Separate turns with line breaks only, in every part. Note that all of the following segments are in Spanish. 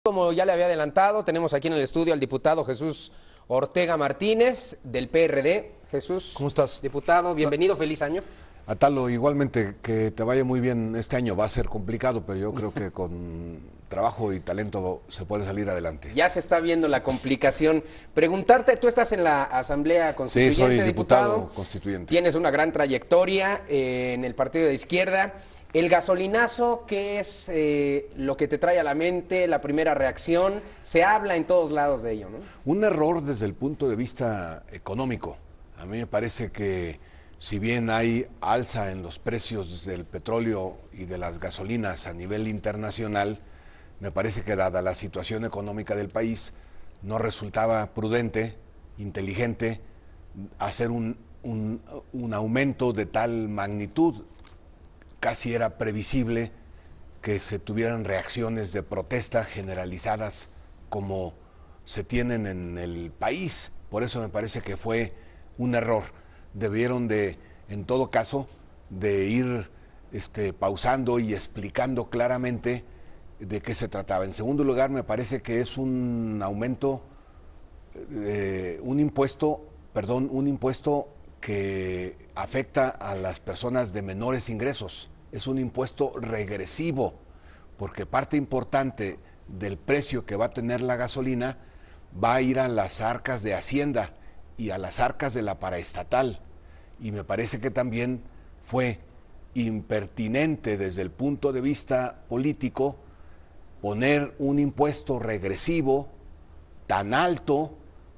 Como ya le había adelantado, tenemos aquí en el estudio al diputado Jesús Ortega Martínez del PRD. Jesús,
¿Cómo estás?
diputado, bienvenido, feliz año.
Atalo, igualmente, que te vaya muy bien este año. Va a ser complicado, pero yo creo que con trabajo y talento se puede salir adelante.
Ya se está viendo la complicación. Preguntarte, tú estás en la Asamblea Constituyente,
Sí, soy
diputado.
diputado constituyente.
Tienes una gran trayectoria en el partido de izquierda. El gasolinazo, ¿qué es lo que te trae a la mente, la primera reacción? Se habla en todos lados de ello, ¿no?
Un error desde el punto de vista económico. A mí me parece que si bien hay alza en los precios del petróleo y de las gasolinas a nivel internacional, me parece que dada la situación económica del país, no resultaba prudente, inteligente, hacer un aumento de tal magnitud. Casi era previsible que se tuvieran reacciones de protesta generalizadas como se tienen en el país. Por eso me parece que fue un error. Debieron de, en todo caso, de ir pausando y explicando claramente de qué se trataba. En segundo lugar, me parece que es un aumento, un impuesto que afecta a las personas de menores ingresos. Es un impuesto regresivo, porque parte importante del precio que va a tener la gasolina va a ir a las arcas de Hacienda y a las arcas de la paraestatal. Y me parece que también fue impertinente desde el punto de vista político poner un impuesto regresivo tan alto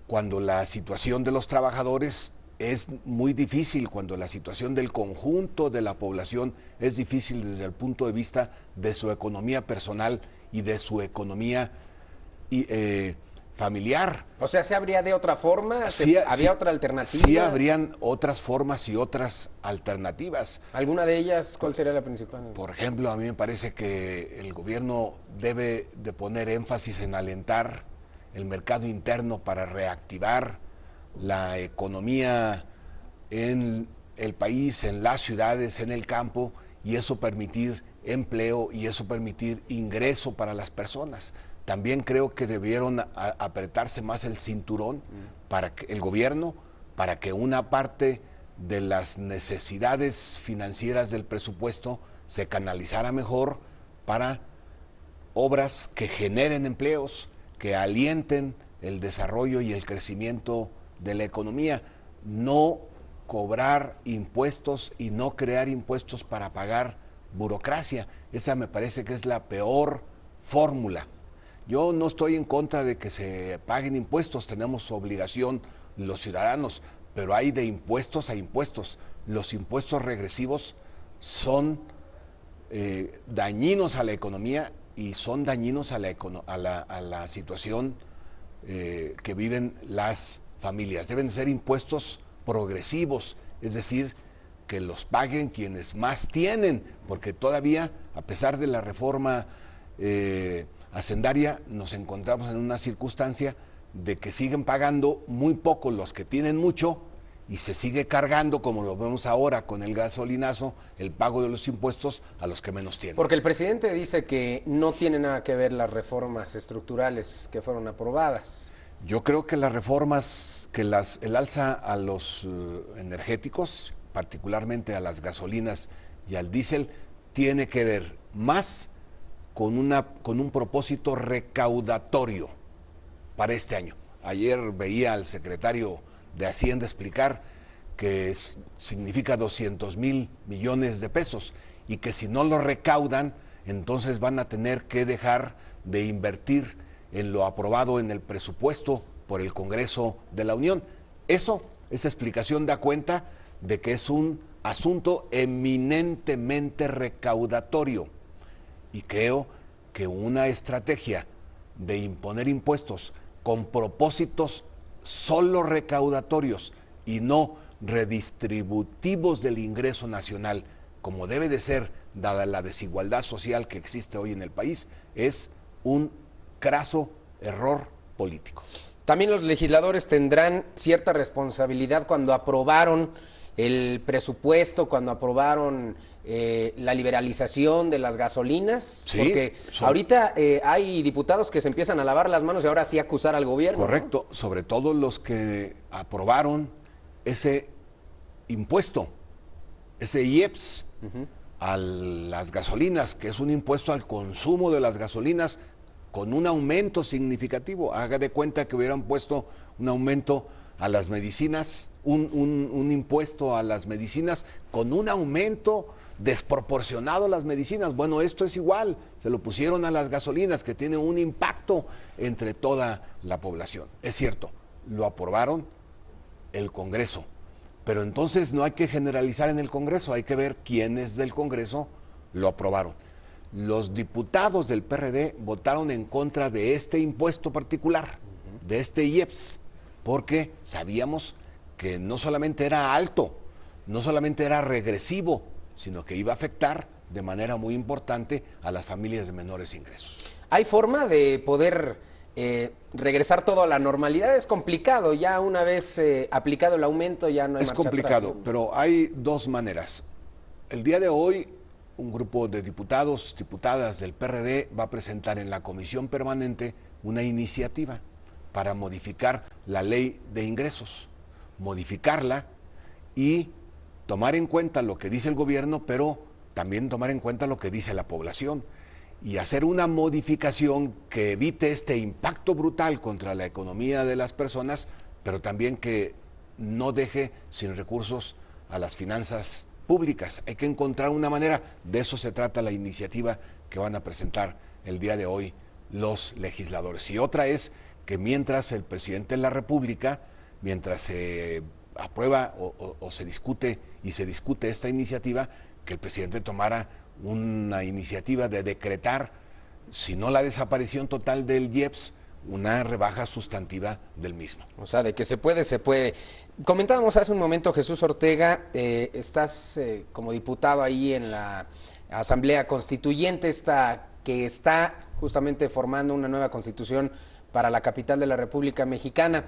cuando la situación de los trabajadores es muy difícil, cuando la situación del conjunto de la población es difícil desde el punto de vista de su economía personal y de su economía familiar.
O sea, ¿se habría de otra forma? ¿Había otra alternativa?
Sí, habrían otras formas y otras alternativas.
¿Alguna de ellas cuál sería la principal?
Por ejemplo, a mí me parece que el gobierno debe de poner énfasis en alentar el mercado interno para reactivar la economía en el país, en las ciudades, en el campo, y eso permitir empleo y eso permitir ingreso para las personas. También creo que debieron apretarse más el cinturón para que el gobierno, para que una parte de las necesidades financieras del presupuesto se canalizara mejor para obras que generen empleos, que alienten el desarrollo y el crecimiento de la economía. No cobrar impuestos y no crear impuestos para pagar burocracia. Esa me parece que es la peor fórmula. Yo no estoy en contra de que se paguen impuestos, tenemos obligación los ciudadanos, pero hay de impuestos a impuestos. Los impuestos regresivos son dañinos a la economía y son dañinos a la situación que viven las familias. Deben ser impuestos progresivos, es decir, que los paguen quienes más tienen, porque todavía, a pesar de la reforma hacendaria, nos encontramos en una circunstancia de que siguen pagando muy poco los que tienen mucho y se sigue cargando, como lo vemos ahora con el gasolinazo, el pago de los impuestos a los que menos tienen.
Porque el presidente dice que no tiene nada que ver las reformas estructurales que fueron aprobadas.
Yo creo que las reformas, el alza a los energéticos, particularmente a las gasolinas y al diésel, tiene que ver más con un propósito recaudatorio para este año. Ayer veía al secretario de Hacienda explicar que significa 200,000 millones de pesos y que si no lo recaudan, entonces van a tener que dejar de invertir en lo aprobado en el presupuesto por el Congreso de la Unión. Esa explicación da cuenta de que es un asunto eminentemente recaudatorio. Y creo que una estrategia de imponer impuestos con propósitos solo recaudatorios y no redistributivos del ingreso nacional, como debe de ser, dada la desigualdad social que existe hoy en el país, es un craso error político.
También los legisladores tendrán cierta responsabilidad cuando aprobaron el presupuesto cuando aprobaron la liberalización de las gasolinas,
Sí,
porque ahorita hay diputados que se empiezan a lavar las manos y ahora sí acusar al gobierno.
Correcto, ¿no? Sobre todo los que aprobaron ese impuesto, ese IEPS, a las gasolinas, que es un impuesto al consumo de las gasolinas con un aumento significativo. Haga de cuenta que hubieran puesto un aumento a las medicinas, un impuesto a las medicinas con un aumento desproporcionado a las medicinas. Bueno, esto es igual, se lo pusieron a las gasolinas, que tiene un impacto entre toda la población. Es cierto, lo aprobaron el Congreso, pero entonces no hay que generalizar en el Congreso, hay que ver quiénes del Congreso lo aprobaron. Los diputados del PRD votaron en contra de este impuesto particular, de este IEPS, porque sabíamos que no solamente era alto, no solamente era regresivo, sino que iba a afectar de manera muy importante a las familias de menores ingresos.
¿Hay forma de poder regresar todo a la normalidad? Es complicado, ya una vez aplicado el aumento ya no hay marcha atrás.
Es complicado, pero hay dos maneras. El día de hoy, un grupo de diputados, diputadas del PRD va a presentar en la Comisión Permanente una iniciativa para modificar la ley de ingresos, modificarla y tomar en cuenta lo que dice el gobierno, pero también tomar en cuenta lo que dice la población y hacer una modificación que evite este impacto brutal contra la economía de las personas, pero también que no deje sin recursos a las finanzas públicas. Hay que encontrar una manera, de eso se trata la iniciativa que van a presentar el día de hoy los legisladores. Y otra es que mientras el presidente de la República, mientras se aprueba o se discute esta iniciativa, que el presidente tomara una iniciativa de decretar, si no la desaparición total del IEPS, una rebaja sustantiva del mismo.
O sea, de que se puede, se puede. Comentábamos hace un momento, Jesús Ortega, estás como diputado ahí en la Asamblea Constituyente, que está justamente formando una nueva constitución para la capital de la República Mexicana.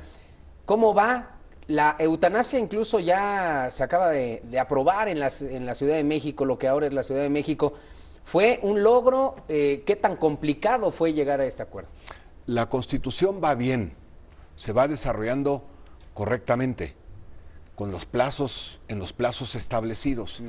¿Cómo va? La eutanasia incluso ya se acaba de aprobar en la Ciudad de México, lo que ahora es la Ciudad de México. ¿Fue un logro? ¿Qué tan complicado fue llegar a este acuerdo?
La Constitución va bien, se va desarrollando correctamente, con los plazos, en los plazos establecidos,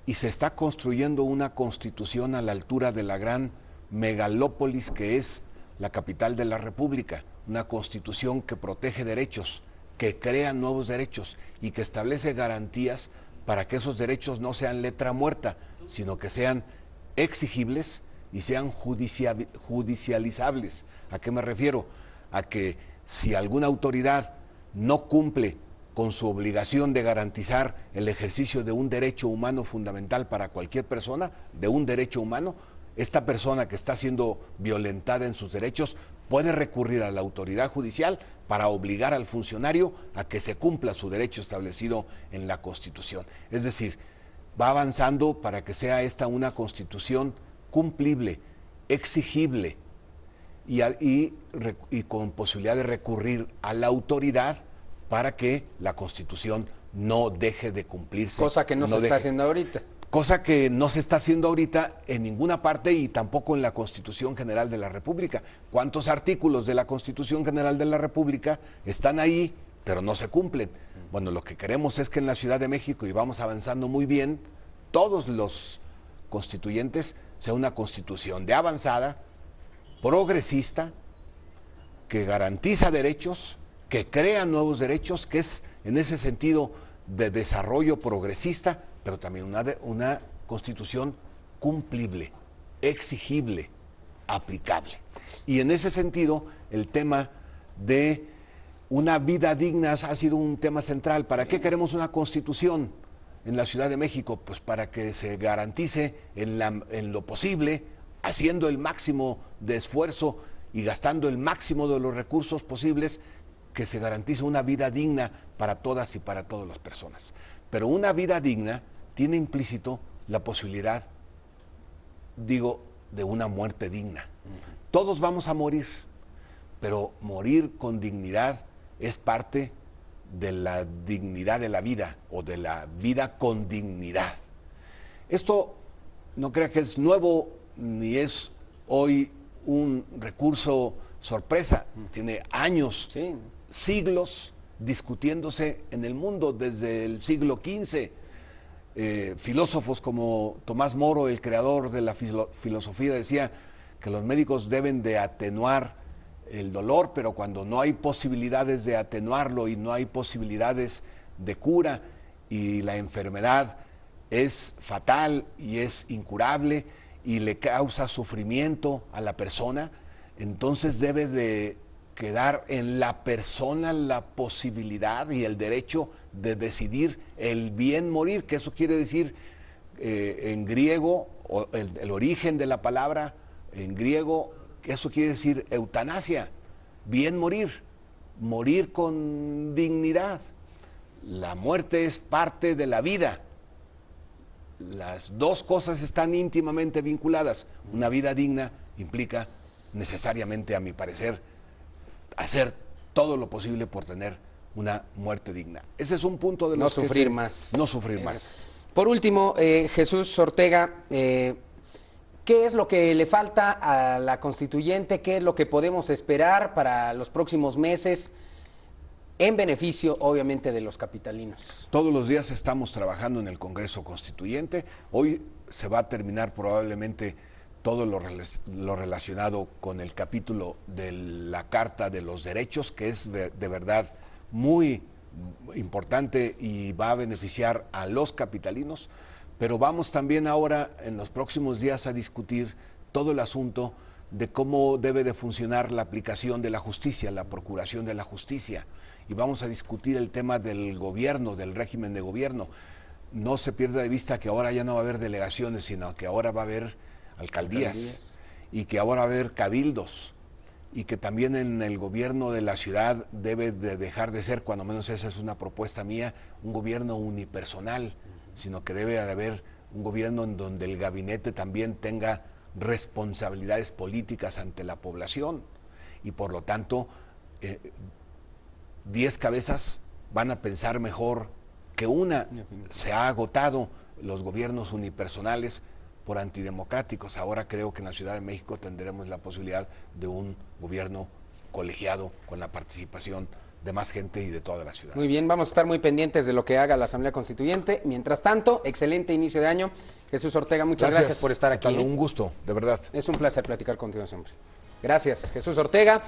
y se está construyendo una Constitución a la altura de la gran megalópolis que es la capital de la República, una Constitución que protege derechos, que crea nuevos derechos y que establece garantías para que esos derechos no sean letra muerta, sino que sean exigibles y sean judicializables. ¿A qué me refiero? A que si alguna autoridad no cumple con su obligación de garantizar el ejercicio de un derecho humano fundamental para cualquier persona, de un derecho humano, esta persona que está siendo violentada en sus derechos puede recurrir a la autoridad judicial para obligar al funcionario a que se cumpla su derecho establecido en la Constitución. Es decir, va avanzando para que sea esta una Constitución cumplible, exigible y con posibilidad de recurrir a la autoridad para que la Constitución no deje de cumplirse.
Cosa que no se está haciendo ahorita.
Cosa que no se está haciendo ahorita en ninguna parte y tampoco en la Constitución General de la República. ¿Cuántos artículos de la Constitución General de la República están ahí, pero no se cumplen? Bueno, lo que queremos es que en la Ciudad de México, y vamos avanzando muy bien, todos los constituyentes, sea una Constitución de avanzada, progresista, que garantiza derechos, que crea nuevos derechos, que es en ese sentido de desarrollo progresista, pero también una Constitución cumplible, exigible, aplicable. Y en ese sentido, el tema de una vida digna ha sido un tema central. ¿Para qué queremos una Constitución en la Ciudad de México? Pues para que se garantice en lo posible, haciendo el máximo de esfuerzo y gastando el máximo de los recursos posibles, que se garantice una vida digna para todas y para todas las personas. Pero una vida digna tiene implícito la posibilidad, digo, de una muerte digna. Todos vamos a morir, pero morir con dignidad es parte de la dignidad de la vida o de la vida con dignidad. Esto no crea que es nuevo ni es hoy un recurso sorpresa, tiene años,
Sí.
siglos discutiéndose en el mundo desde el siglo XV. Filósofos como Tomás Moro, el creador de la filosofía, decía que los médicos deben de atenuar el dolor, pero cuando no hay posibilidades de atenuarlo y no hay posibilidades de cura y la enfermedad es fatal y es incurable y le causa sufrimiento a la persona, entonces debe de quedar en la persona la posibilidad y el derecho de decidir el bien morir, que eso quiere decir en griego, el origen de la palabra en griego, eso quiere decir eutanasia, bien morir, morir con dignidad. La muerte es parte de la vida. Las dos cosas están íntimamente vinculadas. Una vida digna implica necesariamente, a mi parecer, hacer todo lo posible por tener una muerte digna. Ese es un punto de los
No sufrir más.
No sufrir más.
Por último, Jesús Ortega, ¿qué es lo que le falta a la constituyente? ¿Qué es lo que podemos esperar para los próximos meses en beneficio, obviamente, de los capitalinos?
Todos los días estamos trabajando en el Congreso Constituyente. Hoy se va a terminar probablemente todo lo relacionado con el capítulo de la Carta de los Derechos, que es de verdad muy importante y va a beneficiar a los capitalinos. Pero vamos también ahora, en los próximos días, a discutir todo el asunto de cómo debe de funcionar la aplicación de la justicia, la procuración de la justicia. Y vamos a discutir el tema del gobierno, del régimen de gobierno. No se pierda de vista que ahora ya no va a haber delegaciones, sino que ahora va a haber alcaldías. Y que ahora va a haber cabildos. Y que también en el gobierno de la ciudad debe de dejar de ser, cuando menos esa es una propuesta mía, un gobierno unipersonal, sino que debe de haber un gobierno en donde el gabinete también tenga responsabilidades políticas ante la población y por lo tanto 10 cabezas van a pensar mejor que una. Se ha agotado los gobiernos unipersonales por antidemocráticos. Ahora creo que en la Ciudad de México tendremos la posibilidad de un gobierno colegiado con la participación de más gente y de toda la ciudad.
Muy bien, vamos a estar muy pendientes de lo que haga la Asamblea Constituyente. Mientras tanto, excelente inicio de año. Jesús Ortega, muchas gracias por estar aquí.
Un gusto, de verdad.
Es un placer platicar contigo siempre. Gracias, Jesús Ortega.